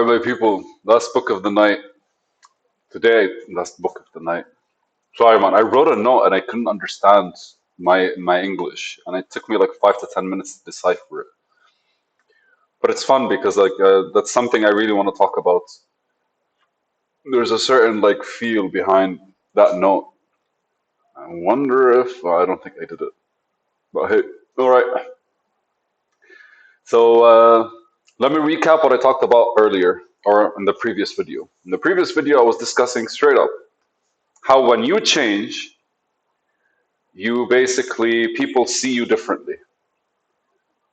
Alright, my people, last book of the night. Today, last book of the night. Sorry, man, I wrote a note and I couldn't understand my English, and it took me like 5 to 10 minutes to decipher it. But it's fun because that's something I really want to talk about. There's a certain like feel behind that note. I wonder if I don't think I did it, but hey, all right. So let me recap what I talked about earlier or in the previous video. In the previous video, I was discussing straight up how when you change, you basically people see you differently.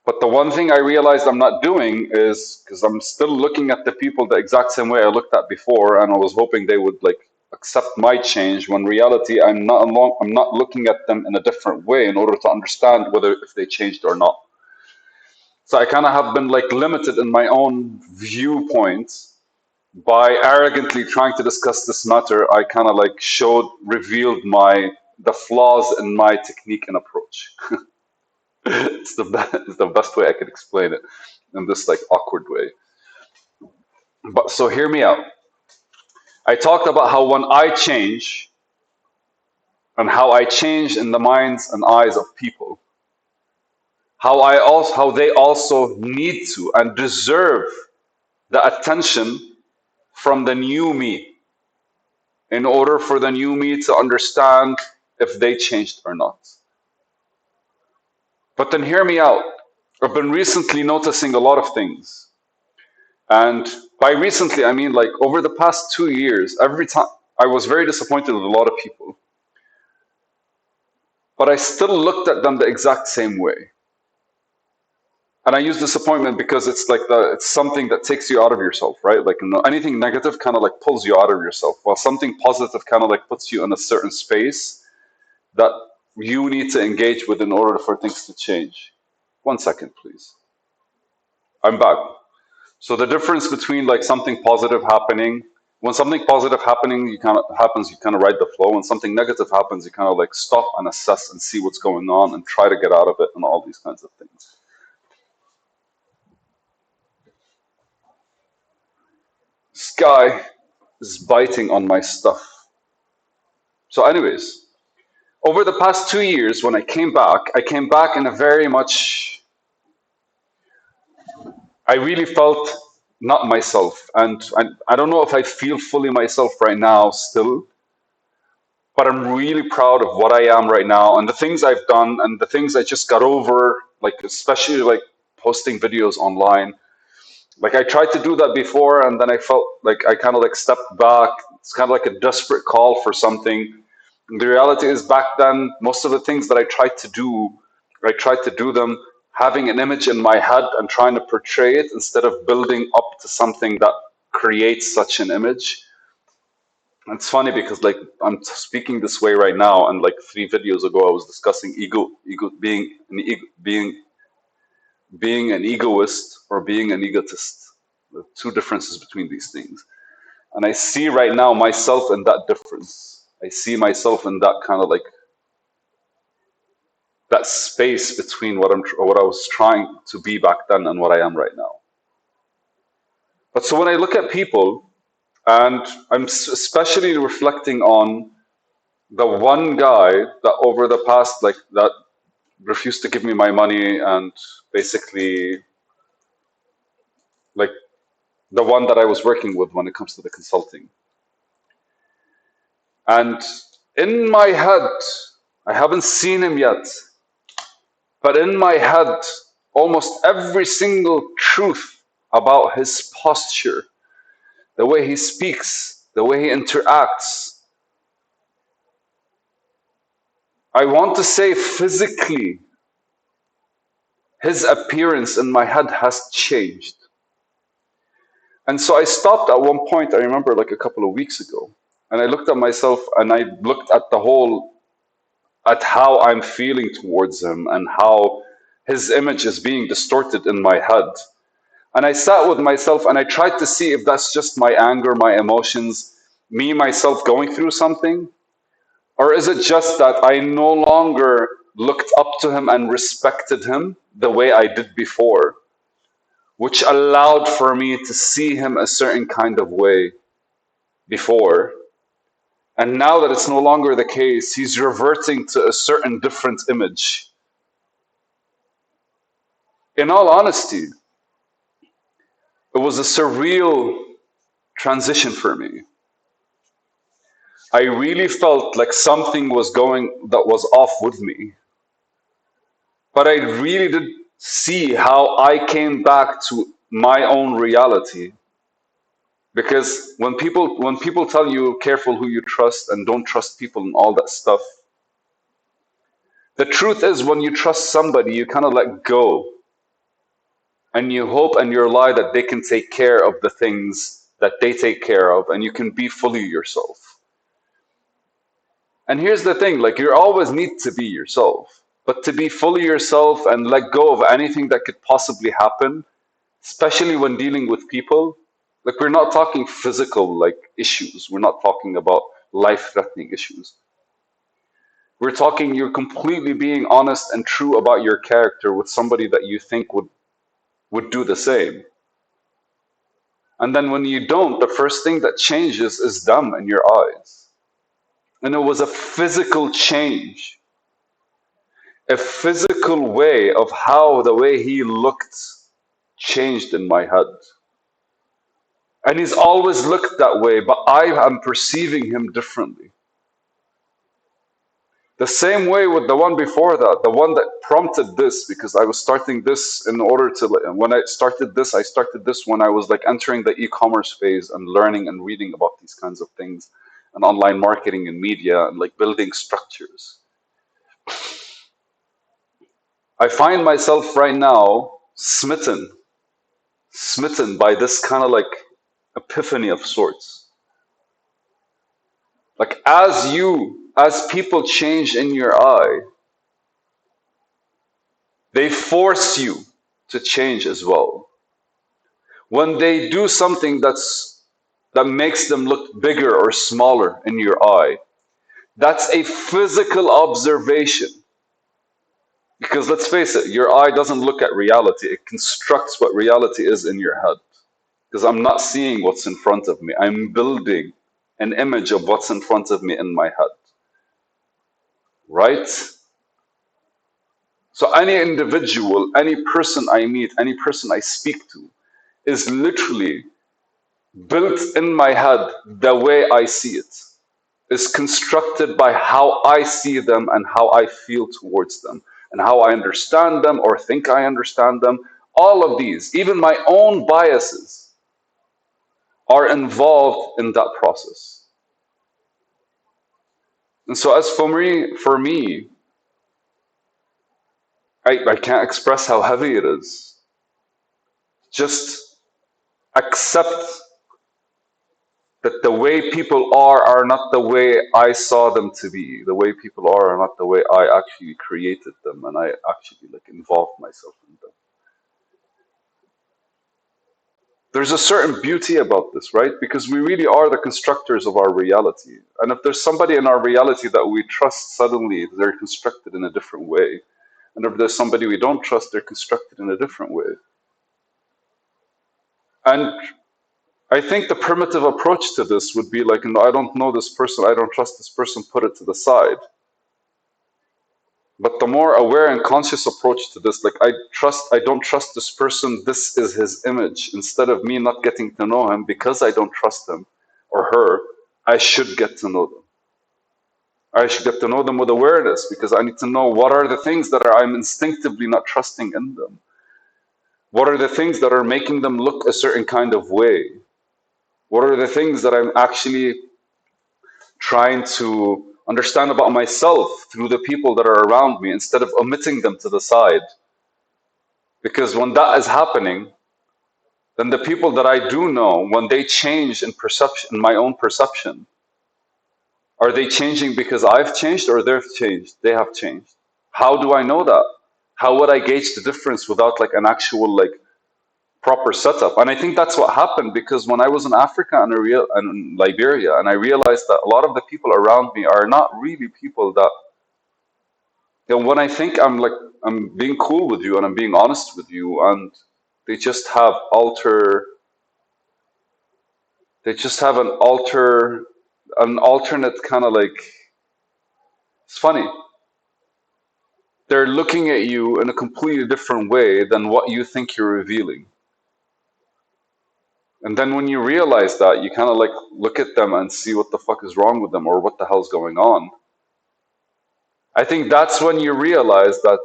But the one thing I realized I'm not doing is because I'm still looking at the people the exact same way I looked at before, and I was hoping they would like accept my change. When in reality, I'm not looking at them in a different way in order to understand whether if they changed or not. So I kind of have been like limited in my own viewpoints by arrogantly trying to discuss this matter. I kind of like revealed the flaws in my technique and approach. It's the best way I could explain it in this like awkward way. But so hear me out. I talked about how when I change and how I change in the minds and eyes of people, how they also need to and deserve the attention from the new me in order for the new me to understand if they changed or not. But then hear me out. I've been recently noticing a lot of things. And by recently, I mean like over the past 2 years, every time I was very disappointed with a lot of people, but I still looked at them the exact same way. And I use disappointment because it's something that takes you out of yourself, right? Like anything negative kind of like pulls you out of yourself, while something positive kind of like puts you in a certain space that you need to engage with in order for things to change. 1 second, please. I'm back. So the difference between like something positive happening, when something positive happening, you kind of ride the flow. When something negative happens, you kind of like stop and assess and see what's going on and try to get out of it and all these kinds of things. This guy is biting on my stuff. So, anyways, over the past 2 years, when I came back in a very much, I really felt not myself. And I don't know if I feel fully myself right now still, but I'm really proud of what I am right now and the things I've done and the things I just got over, like especially like posting videos online. Like I tried to do that before and then I felt like I kind of like stepped back. It's kind of like a desperate call for something. And the reality is back then, most of the things that I tried to do them having an image in my head and trying to portray it instead of building up to something that creates such an image. It's funny because like I'm speaking this way right now, and like 3 videos ago I was discussing ego being an egoist or being an egotist. The two differences between these things. And I see right now myself in that difference. I see myself in that kind of like that space between what I was trying to be back then and what I am right now. But so when I look at people, and I'm especially reflecting on the one guy that over the past like that refused to give me my money and basically like the one that I was working with when it comes to the consulting. And in my head, I haven't seen him yet, but in my head, almost every single truth about his posture, the way he speaks, the way he interacts, I want to say physically, his appearance in my head has changed. And so I stopped at one point, I remember like a couple of weeks ago, and I looked at myself and I looked at how I'm feeling towards him and how his image is being distorted in my head. And I sat with myself and I tried to see if that's just my anger, my emotions, me, myself going through something, or is it just that I no longer looked up to him and respected him the way I did before? which allowed for me to see him a certain kind of way before. And now that it's no longer the case, he's reverting to a certain different image. In all honesty, it was a surreal transition for me. I really felt like something was going that was off with me. But I really did see how I came back to my own reality. Because when people tell you careful who you trust and don't trust people and all that stuff, the truth is when you trust somebody, you kind of let go and you hope and you rely that they can take care of the things that they take care of and you can be fully yourself. And here's the thing, like you always need to be yourself, but to be fully yourself and let go of anything that could possibly happen, especially when dealing with people, like we're not talking physical like issues, we're not talking about life-threatening issues. We're talking you're completely being honest and true about your character with somebody that you think would do the same. And then when you don't, the first thing that changes is them in your eyes. And it was a physical change, a physical way of how the way he looked changed in my head. And he's always looked that way, but I am perceiving him differently. The same way with the one before that, the one that prompted this, because I was starting this in order to, when I started this when I was like entering the e-commerce phase and learning and reading about these kinds of things and online marketing and media and like building structures. I find myself right now smitten by this kind of like epiphany of sorts. Like as people change in your eye, they force you to change as well. When they do something that makes them look bigger or smaller in your eye, that's a physical observation. Because let's face it, your eye doesn't look at reality, it constructs what reality is in your head. Because I'm not seeing what's in front of me, I'm building an image of what's in front of me in my head. Right? So any individual, any person I meet, any person I speak to, is literally built in my head the way I see it, is constructed by how I see them and how I feel towards them and how I understand them or think I understand them. All of these, even my own biases, are involved in that process. And so as for me, I can't express how heavy it is. Just accept that the way people are not the way I saw them to be. The way people are not the way I actually created them and I actually like involved myself in them. There's a certain beauty about this, right? Because we really are the constructors of our reality. And if there's somebody in our reality that we trust, suddenly they're constructed in a different way. And if there's somebody we don't trust, they're constructed in a different way. And I think the primitive approach to this would be like, no, I don't know this person, I don't trust this person, put it to the side. But the more aware and conscious approach to this, like I don't trust this person, this is his image. Instead of me not getting to know him because I don't trust him or her, I should get to know them. I should get to know them with awareness because I need to know what are the things that I'm instinctively not trusting in them. What are the things that are making them look a certain kind of way? What are the things that I'm actually trying to understand about myself through the people that are around me instead of omitting them to the side? Because when that is happening, then the people that I do know, when they change in perception, in my own perception, are they changing because I've changed or they've changed? They have changed. How do I know that? How would I gauge the difference without like an actual like proper setup? And I think that's what happened because when I was in Africa and in Liberia, and I realized that a lot of the people around me are not really people that, when I think I'm being cool with you and I'm being honest with you, and They just have they just have an alternate kind of like, it's funny. They're looking at you in a completely different way than what you think you're revealing. And then when you realize that, you kind of like look at them and see what the fuck is wrong with them or what the hell's going on. I think that's when you realize that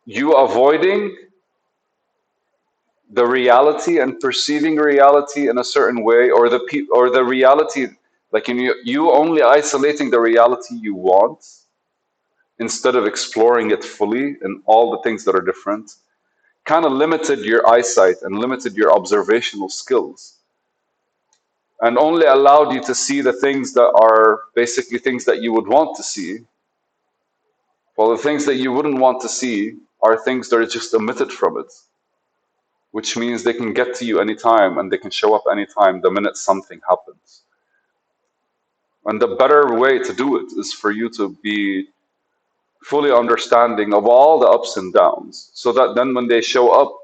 you avoiding the reality and perceiving reality in a certain way, or the reality, like in you only isolating the reality you want instead of exploring it fully and all the things that are different, kind of limited your eyesight and limited your observational skills, and only allowed you to see the things that are basically things that you would want to see, while the things that you wouldn't want to see are things that are just omitted from it, which means they can get to you anytime and they can show up anytime the minute something happens. And the better way to do it is for you to be fully understanding of all the ups and downs, so that then when they show up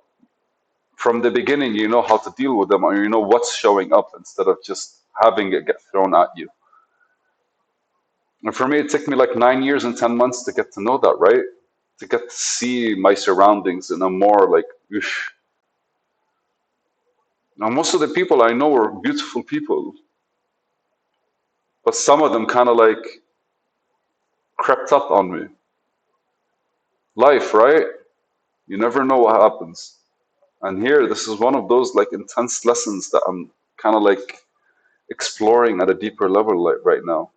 from the beginning, you know how to deal with them, or you know what's showing up instead of just having it get thrown at you. And for me, it took me like 9 years and 10 months to get to know that, right? To get to see my surroundings in a more like, oof. Now, most of the people I know are beautiful people, but some of them kind of like crept up on me. Life, right? You never know what happens. And here, this is one of those like intense lessons that I'm kind of like exploring at a deeper level like right now.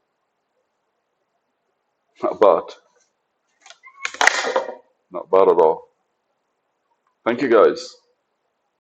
Not bad. Not bad at all. Thank you guys.